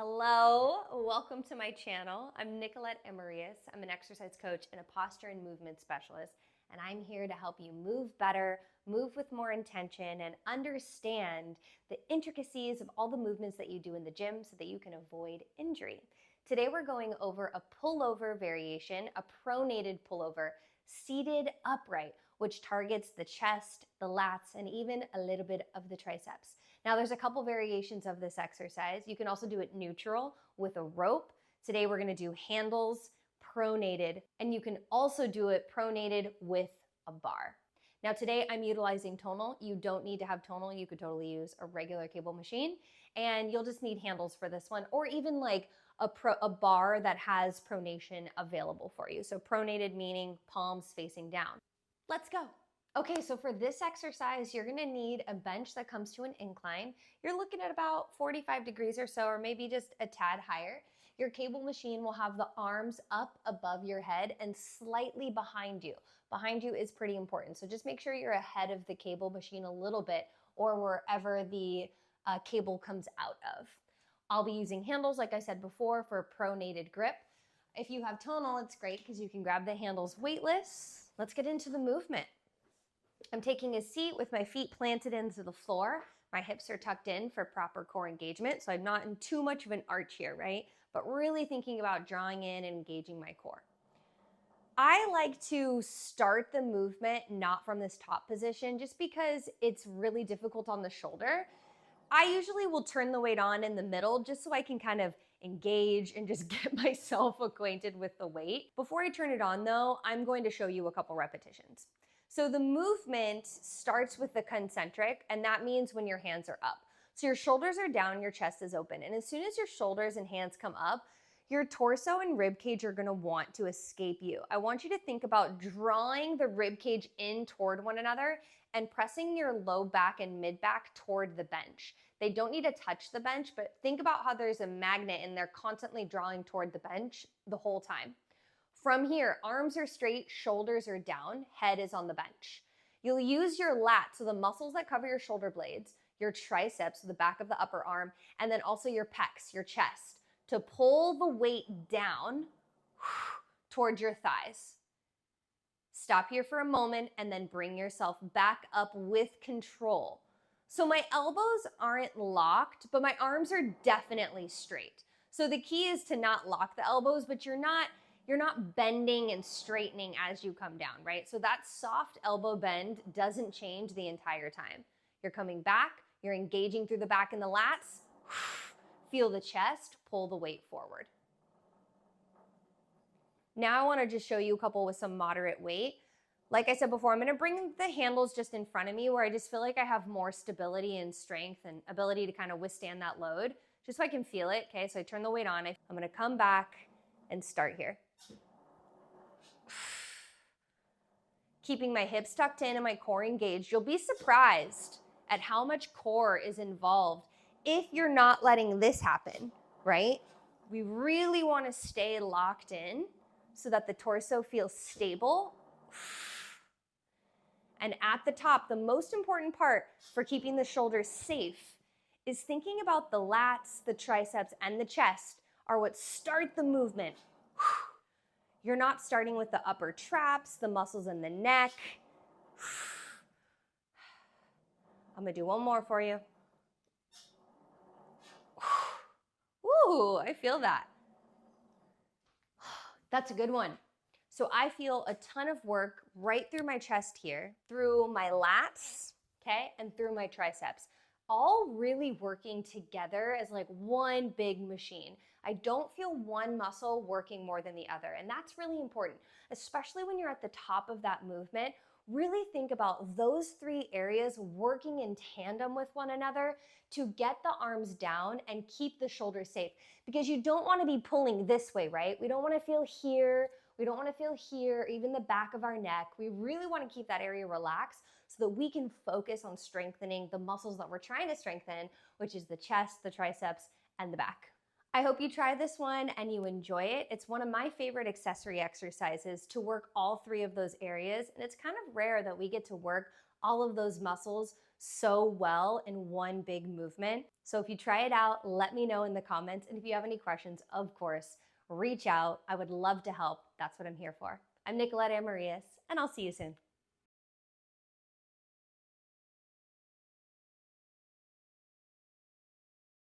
Hello, welcome to my channel. I'm Nicolette Amarillas. I'm an exercise coach and a posture and movement specialist, and I'm here to help you move better, move with more intention, and understand the intricacies of all the movements that you do in the gym so that you can avoid injury. Today we're going over a pullover variation, a pronated pullover, seated upright, which targets the chest, the lats, and even a little bit of the triceps. Now there's a couple variations of this exercise. You can also do it neutral with a rope. Today we're gonna do handles, pronated, and you can also do it pronated with a bar. Now today I'm utilizing tonal. You don't need to have tonal. You could totally use a regular cable machine, and you'll just need handles for this one, or even like a bar that has pronation available for you. So pronated meaning palms facing down. Let's go. Okay, so for this exercise, you're gonna need a bench that comes to an incline. You're looking at about 45 degrees or so, or maybe just a tad higher. Your cable machine will have the arms up above your head and slightly behind you. Behind you is pretty important, so just make sure you're ahead of the cable machine a little bit, or wherever the cable comes out of. I'll be using handles, like I said before, for pronated grip. If you have tonal, it's great because you can grab the handles weightless. Let's get into the movement. I'm taking a seat with my feet planted into the floor. My hips are tucked in for proper core engagement, so I'm not in too much of an arch here, right? But really thinking about drawing in and engaging my core. I like to start the movement not from this top position just because it's really difficult on the shoulder. I usually will turn the weight on in the middle just so I can kind of engage and just get myself acquainted with the weight. Before I turn it on though, I'm going to show you a couple repetitions. So the movement starts with the concentric, and that means when your hands are up. So your shoulders are down, your chest is open. And as soon as your shoulders and hands come up, your torso and rib cage are gonna want to escape you. I want you to think about drawing the rib cage in toward one another and pressing your low back and mid back toward the bench. They don't need to touch the bench, but think about how there's a magnet and they're constantly drawing toward the bench the whole time. From here, arms are straight, shoulders are down, head is on the bench. You'll use your lats, so the muscles that cover your shoulder blades, your triceps, so the back of the upper arm, and then also your pecs, your chest, to pull the weight down towards your thighs. Stop here for a moment and then bring yourself back up with control. So my elbows aren't locked, but my arms are definitely straight. So the key is to not lock the elbows, but you're not bending and straightening as you come down, right? So that soft elbow bend doesn't change the entire time. You're coming back, you're engaging through the back and the lats, feel the chest, pull the weight forward. Now I wanna just show you a couple with some moderate weight. Like I said before, I'm gonna bring the handles just in front of me where I just feel like I have more stability and strength and ability to kind of withstand that load, just so I can feel it, okay? So I turn the weight on, I'm gonna come back and start here. Keeping my hips tucked in and my core engaged. You'll be surprised at how much core is involved if you're not letting this happen, right? We really want to stay locked in so that the torso feels stable. And at the top, the most important part for keeping the shoulders safe is thinking about the lats, the triceps, and the chest are what start the movement. You're not starting with the upper traps, the muscles in the neck. I'm gonna do one more for you. Ooh, I feel that. That's a good one. So I feel a ton of work right through my chest here, through my lats, okay, and through my triceps, all really working together as like one big machine. I don't feel one muscle working more than the other, and that's really important, especially when you're at the top of that movement. Really think about those three areas working in tandem with one another to get the arms down and keep the shoulders safe, because you don't want to be pulling this way, right? We don't want to feel here, we don't want to feel here, even the back of our neck. We really want to keep that area relaxed so that we can focus on strengthening the muscles that we're trying to strengthen, which is the chest, the triceps, and the back. I hope you try this one and you enjoy it. It's one of my favorite accessory exercises to work all three of those areas, and it's kind of rare that we get to work all of those muscles so well in one big movement. So if you try it out, let me know in the comments. And if you have any questions, of course, reach out. I would love to help. That's what I'm here for. I'm Nicolette Amarillas, and I'll see you soon.